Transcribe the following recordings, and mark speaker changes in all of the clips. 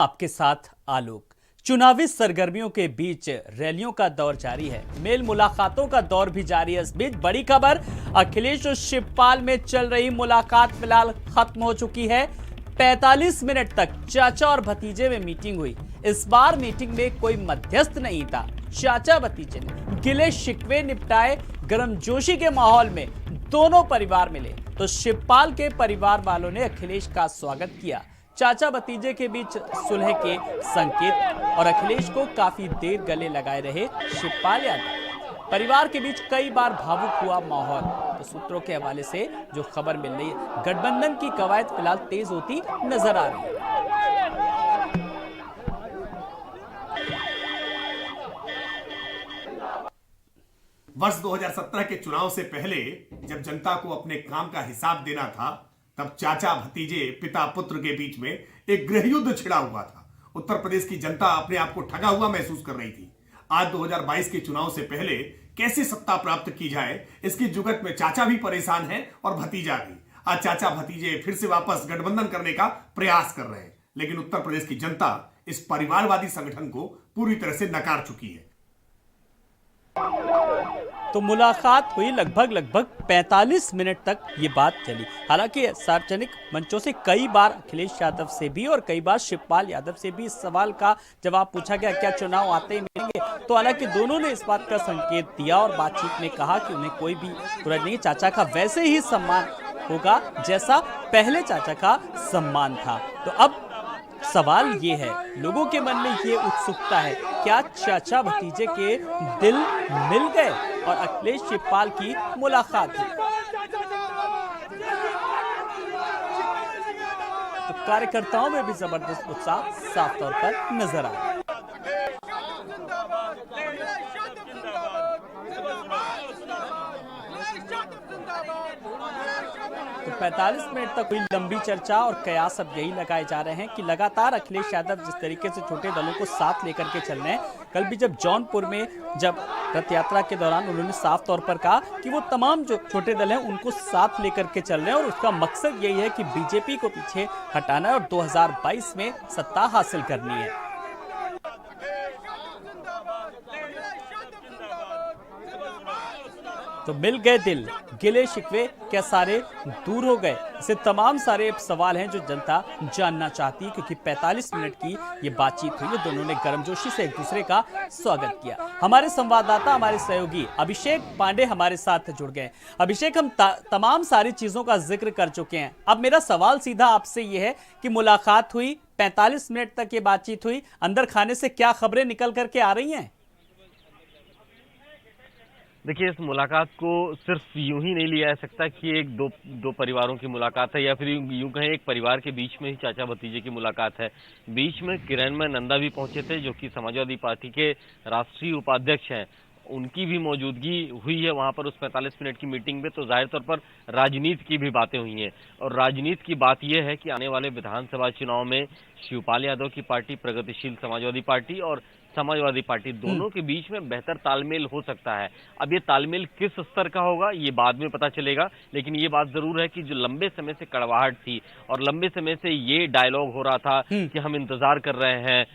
Speaker 1: आपके साथ आलोक। चुनावी सरगर्मियों के बीच रैलियों का दौर जारी है, मेल मुलाकातों का दौर भी जारी है। इस बीच बड़ी खबर, अखिलेश और शिवपाल में चल रही मुलाकात फिलहाल खत्म हो चुकी है। 45 मिनट तक चाचा और भतीजे में मीटिंग हुई। इस बार मीटिंग में कोई मध्यस्थ नहीं था। चाचा भतीजे ने गिले शिकवे निपटाए। गर्मजोशी के माहौल में दोनों परिवार मिले तो शिवपाल के परिवार वालों ने अखिलेश का स्वागत किया। चाचा भतीजे के बीच सुलह के संकेत और अखिलेश को काफी देर गले लगाए रहे शिवपाल यादव। परिवार के बीच कई बार भावुक हुआ माहौल। तो सूत्रों के हवाले से जो खबर मिल रही है, गठबंधन की कवायद फिलहाल तेज होती नजर आ रही है।
Speaker 2: वर्ष 2017 के चुनाव से पहले जब जनता को अपने काम का हिसाब देना था, तब चाचा भतीजे पिता पुत्र के बीच में एक गृहयुद्ध छिड़ा हुआ था। उत्तर प्रदेश की जनता अपने आप को ठगा हुआ महसूस कर रही थी। आज 2022 के चुनाव से पहले कैसे सत्ता प्राप्त की जाए, इसकी जुगत में चाचा भी परेशान है और भतीजा भी। आज चाचा भतीजे फिर से वापस गठबंधन करने का प्रयास कर रहे हैं, लेकिन उत्तर प्रदेश की जनता इस परिवारवादी संगठन को पूरी तरह से नकार चुकी है।
Speaker 1: तो मुलाकात हुई, लगभग 45 मिनट तक ये बात चली। हालांकि सार्वजनिक मंचों से कई बार अखिलेश यादव से भी और कई बार शिवपाल यादव से भी इस सवाल का जवाब पूछा गया, क्या चुनाव आते ही मिलेंगे। तो हालांकि दोनों ने इस बात का संकेत दिया और बातचीत में कहा कि उन्हें कोई भी बुराई नहीं, चाचा का वैसे ही सम्मान होगा जैसा पहले चाचा का सम्मान था। तो अब सवाल ये है, लोगों के मन में ये उत्सुकता है, क्या चाचा भतीजे के दिल मिल गए और अखिलेश शिवपाल की मुलाकात हुई। तो कार्यकर्ताओं में भी जबरदस्त उत्साह साफ तौर पर नजर आ रहा है। तो 45 मिनट तक हुई लंबी चर्चा और कयास अब यही लगाए जा रहे हैं कि लगातार अखिलेश यादव जिस तरीके से छोटे दलों को साथ लेकर के चल रहे हैं। कल भी जब जौनपुर में जब रथ यात्रा के दौरान उन्होंने साफ तौर पर कहा कि वो तमाम जो छोटे दल हैं उनको साथ लेकर के चल रहे हैं और उसका मकसद यही है कि बीजेपी को पीछे हटाना है और 2022 में सत्ता हासिल करनी है। तो मिल गए दिल, गिले शिकवे क्या सारे दूर हो गए। ऐसे तमाम सारे सवाल हैं जो जनता जानना चाहती है, क्योंकि 45 मिनट की ये बातचीत हुई है। दोनों ने गर्मजोशी से एक दूसरे का स्वागत किया। हमारे संवाददाता, हमारे सहयोगी अभिषेक पांडे हमारे साथ जुड़ गए। अभिषेक, हम तमाम सारी चीजों का जिक्र कर चुके हैं। अब मेरा सवाल सीधा आपसे ये है कि मुलाकात हुई, 45 मिनट तक ये बातचीत हुई, अंदर खाने से क्या खबरें निकल करके आ रही हैं?
Speaker 3: देखिए, इस मुलाकात को सिर्फ यूं ही नहीं लिया जा सकता कि एक दो परिवारों की मुलाकात है या फिर यूं कहें एक परिवार के बीच में ही चाचा भतीजे की मुलाकात है। बीच में किरणमय नंदा भी पहुंचे थे, जो कि समाजवादी पार्टी के राष्ट्रीय उपाध्यक्ष हैं। उनकी भी मौजूदगी हुई है वहां पर उस 45 मिनट की मीटिंग में। तो जाहिर तौर पर राजनीति की भी बातें हुई हैं और राजनीति की बात यह है कि आने वाले विधानसभा चुनाव में शिवपाल यादव की पार्टी, प्रगतिशील समाजवादी पार्टी और समाजवादी पार्टी दोनों के बीच में बेहतर तालमेल हो सकता है। अब ये तालमेल किस स्तर का होगा ये बाद में पता चलेगा, लेकिन ये बात जरूर है कि जो लंबे समय से कड़वाहट थी और लंबे समय से ये डायलॉग हो रहा था कि हम इंतजार कर रहे हैं,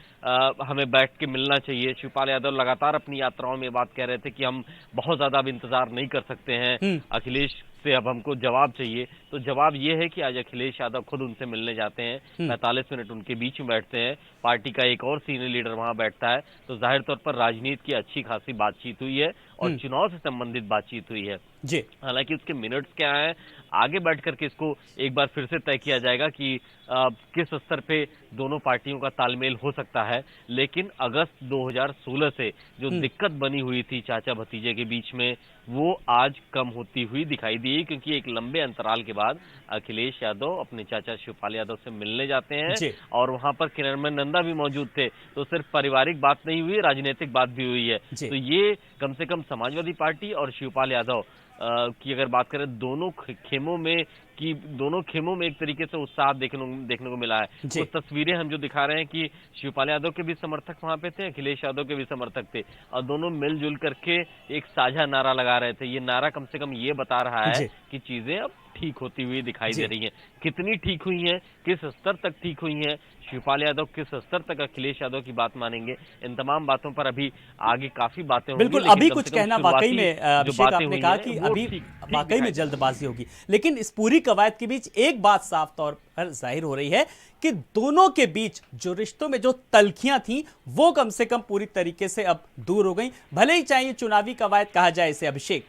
Speaker 3: हमें बैठ के मिलना चाहिए। शिवपाल यादव लगातार अपनी यात्राओं में बात कह रहे थे कि हम बहुत ज्यादा अब इंतजार नहीं कर सकते हैं, अखिलेश से अब हमको जवाब चाहिए। तो जवाब ये है कि आज अखिलेश यादव खुद उनसे मिलने जाते हैं, 45 मिनट उनके बीच में बैठते हैं, पार्टी का एक और सीनियर लीडर वहां बैठता है। तो जाहिर तौर पर राजनीति की अच्छी खासी बातचीत हुई है और चुनाव से संबंधित बातचीत हुई है जी। हालांकि उसके मिनट्स क्या हैं, आगे बैठ करके इसको एक बार फिर से तय किया जाएगा कि किस स्तर पे दोनों पार्टियों का तालमेल हो सकता है। लेकिन अगस्त 2016 से जो दिक्कत बनी हुई थी चाचा भतीजे के बीच में, वो आज कम होती हुई दिखाई दी, क्योंकि एक लंबे अंतराल के बाद अखिलेश यादव अपने चाचा शिवपाल यादव से मिलने जाते हैं और वहां पर किरणमय नंदा भी मौजूद थे। तो सिर्फ पारिवारिक बात नहीं हुई, राजनीतिक बात भी हुई है। तो ये कम से कम समाजवादी पार्टी और शिवपाल यादव की अगर बात करें, दोनों खेमों में एक तरीके से उत्साह देखने को मिला है। कुछ तस्वीरें हम जो दिखा रहे हैं कि शिवपाल यादव के भी समर्थक वहां पे थे, अखिलेश यादव के भी समर्थक थे और दोनों मिलजुल करके एक साझा नारा लगा रहे थे। ये नारा कम से कम ये बता रहा है कि चीजें अब ठीक होती हुई दिखाई दे रही हैं। कितनी ठीक हुई हैं, किस स्तर तक ठीक हुई हैं, शिवपाल यादव किस स्तर तक अखिलेश यादव की बात मानेंगे, इन तमाम बातों पर अभी आगे काफी बातें होंगी।
Speaker 1: बिल्कुल,
Speaker 3: लेकिन
Speaker 1: अभी
Speaker 3: कम
Speaker 1: कुछ
Speaker 3: से कम
Speaker 1: कहना वाकई
Speaker 3: शुरुआती
Speaker 1: में
Speaker 3: जो
Speaker 1: अभिषेक
Speaker 3: बातें
Speaker 1: आपने
Speaker 3: हुई
Speaker 1: कहा
Speaker 3: हैं
Speaker 1: कि
Speaker 3: वो
Speaker 1: अभी
Speaker 3: ठीक
Speaker 1: वाकई
Speaker 3: दिखाई
Speaker 1: में
Speaker 3: दे रही हैं।
Speaker 1: जल्दबाजी होगी, लेकिन इस पूरी कवायद के बीच एक बात साफ तौर पर जाहिर हो रही है कि दोनों के बीच जो रिश्तों में जो तल्खियां थी वो कम से कम पूरी तरीके से अब दूर हो गई, भले ही चाहे चुनावी कवायद कहा जाए इसे। अभिषेक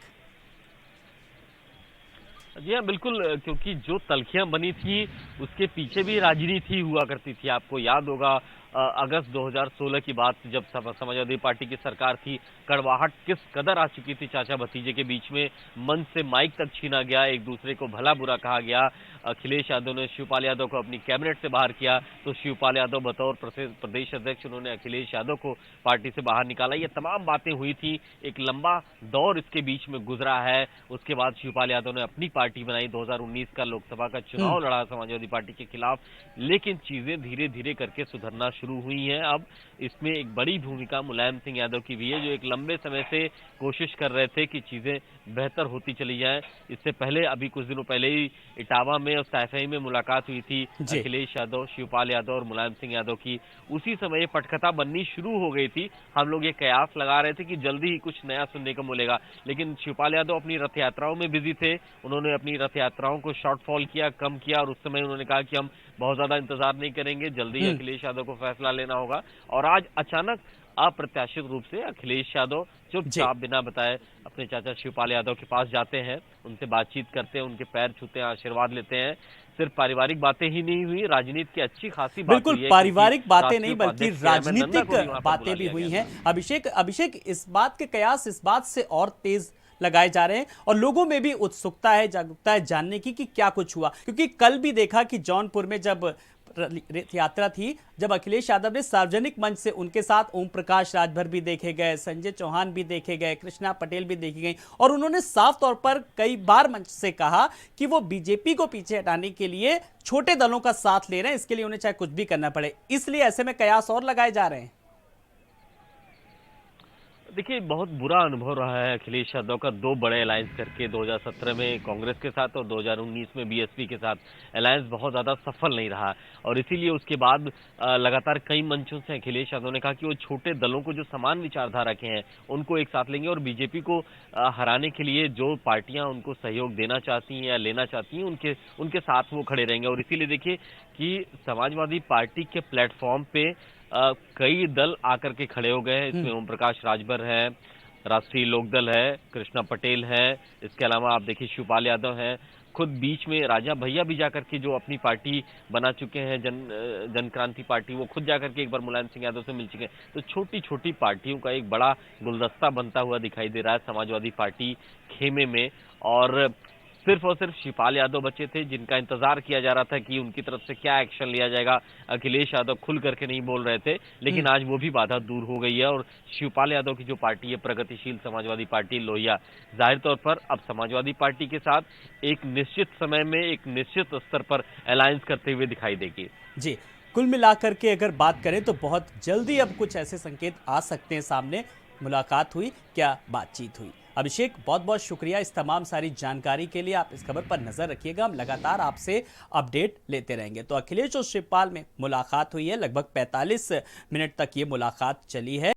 Speaker 3: जी हाँ, बिल्कुल, क्योंकि जो तल्खियां बनी थी उसके पीछे भी राजनीति हुआ करती थी। आपको याद होगा अगस्त 2016 की बात, जब समाजवादी पार्टी की सरकार थी, कड़वाहट किस कदर आ चुकी थी चाचा भतीजे के बीच में, मंच से माइक तक छीना गया, एक दूसरे को भला बुरा कहा गया। अखिलेश यादव ने शिवपाल यादव को अपनी कैबिनेट से बाहर किया तो शिवपाल यादव बतौर प्रदेश अध्यक्ष उन्होंने अखिलेश यादव को पार्टी से बाहर निकाला। ये तमाम बातें हुई थी, एक लंबा दौर इसके बीच में गुजरा है। उसके बाद शिवपाल यादव ने अपनी पार्टी बनाई, 2019 का लोकसभा का चुनाव लड़ा समाजवादी पार्टी के खिलाफ, लेकिन चीजें धीरे धीरे करके सुधरना शुरू हुई हैं। अब इसमें एक बड़ी भूमिका मुलायम सिंह यादव की भी है, जो एक लंबे समय से कोशिश कर रहे थे कि चीजें बेहतर होती चली जाएं। इससे पहले अभी कुछ दिनों पहले ही इटावा में और सैफई में मुलाकात हुई थी
Speaker 1: जी।
Speaker 3: अखिलेश यादव, शिवपाल यादव और मुलायम सिंह यादव की। उसी समय ये पटकथा बननी शुरू हो गई थी। हम लोग ये कयास लगा रहे थे कि जल्दी ही कुछ नया सुनने को मिलेगा, लेकिन शिवपाल यादव अपनी रथ यात्राओं में बिजी थे। उन्होंने अपनी रथ यात्राओं को शॉर्टफॉल किया, कम किया, और उस समय उन्होंने कहा कि हम बहुत ज्यादा इंतजार नहीं करेंगे, जल्दी ही अखिलेश यादव को फैसला लेना होगा। और आज अचानक अप्रत्याशित रूप से अखिलेश यादव चुपचाप बिना बताए अपने चाचा शिवपाल यादव के पास जाते हैं, उनसे बातचीत करते हैं, उनके पैर छूते हैं, आशीर्वाद लेते हैं। सिर्फ पारिवारिक बातें ही नहीं हुई, राजनीति की अच्छी खासी बात
Speaker 1: बिल्कुल
Speaker 3: हुई है,
Speaker 1: पारिवारिक
Speaker 3: क्योंकि
Speaker 1: बातें
Speaker 3: राष्ट्रीय
Speaker 1: नहीं बल्कि
Speaker 3: उपाध्यक्ष चेयरमैन नंदा
Speaker 1: राजनीतिक
Speaker 3: को भी वहां पर
Speaker 1: बातें
Speaker 3: बुला
Speaker 1: भी
Speaker 3: लिया
Speaker 1: हुई
Speaker 3: गया
Speaker 1: हैं। अभिषेक इस बात के कयास इस बात से और तेज लगाए जा रहे हैं और लोगों में भी उत्सुकता है, जागरूकता है जानने की कि क्या कुछ हुआ, क्योंकि कल भी देखा कि जौनपुर में जब रथ यात्रा थी, जब अखिलेश यादव ने सार्वजनिक मंच से उनके साथ ओम प्रकाश राजभर भी देखे गए, संजय चौहान भी देखे गए, कृष्णा पटेल भी देखी गई, और उन्होंने साफ तौर पर कई बार मंच से कहा कि वो बीजेपी को पीछे हटाने के लिए छोटे दलों का साथ ले रहे हैं, इसके लिए उन्हें चाहे कुछ भी करना पड़े। इसलिए ऐसे में कयास और लगाए जा रहे हैं।
Speaker 3: देखिए, बहुत बुरा अनुभव रहा है अखिलेश यादव का, दो बड़े अलायंस करके 2017 में कांग्रेस के साथ और 2019 में बीएसपी के साथ अलायंस बहुत ज़्यादा सफल नहीं रहा, और इसीलिए उसके बाद लगातार कई मंचों से अखिलेश यादव ने कहा कि वो छोटे दलों को जो समान विचारधारा के हैं उनको एक साथ लेंगे, और बीजेपी को हराने के लिए जो पार्टियां उनको सहयोग देना चाहती हैं या लेना चाहती हैं उनके साथ वो खड़े रहेंगे। और इसीलिए देखिए कि समाजवादी पार्टी के प्लेटफॉर्म पे कई दल आकर के खड़े हो गए हैं। इसमें ओम प्रकाश राजभर है, राष्ट्रीय लोकदल है, कृष्णा पटेल है, इसके अलावा आप देखिए शिवपाल यादव हैं, खुद बीच में राजा भैया भी जाकर के जो अपनी पार्टी बना चुके हैं, जन क्रांति पार्टी, वो खुद जाकर के एक बार मुलायम सिंह यादव से मिल चुके हैं। तो छोटी छोटी पार्टियों का एक बड़ा गुलदस्ता बनता हुआ दिखाई दे रहा है समाजवादी पार्टी खेमे में, और सिर्फ शिवपाल यादव बचे थे जिनका इंतजार किया जा रहा था कि उनकी तरफ से क्या एक्शन लिया जाएगा। अखिलेश यादव खुल करके नहीं बोल रहे थे, लेकिन आज वो भी बाधा दूर हो गई है, और शिवपाल यादव की जो पार्टी है प्रगतिशील समाजवादी पार्टी लोहिया, जाहिर तौर पर अब समाजवादी पार्टी के साथ एक निश्चित समय में एक निश्चित स्तर पर अलायंस करते हुए दिखाई देगी।
Speaker 1: जी, कुल मिलाकर के अगर बात करें तो बहुत जल्दी अब कुछ ऐसे संकेत आ सकते हैं सामने। मुलाकात हुई, क्या बातचीत हुई। अभिषेक, बहुत बहुत शुक्रिया इस तमाम सारी जानकारी के लिए। आप इस खबर पर नजर रखिएगा, हम लगातार आपसे अपडेट लेते रहेंगे। तो अखिलेश और शिवपाल में मुलाकात हुई है, लगभग 45 मिनट तक ये मुलाकात चली है।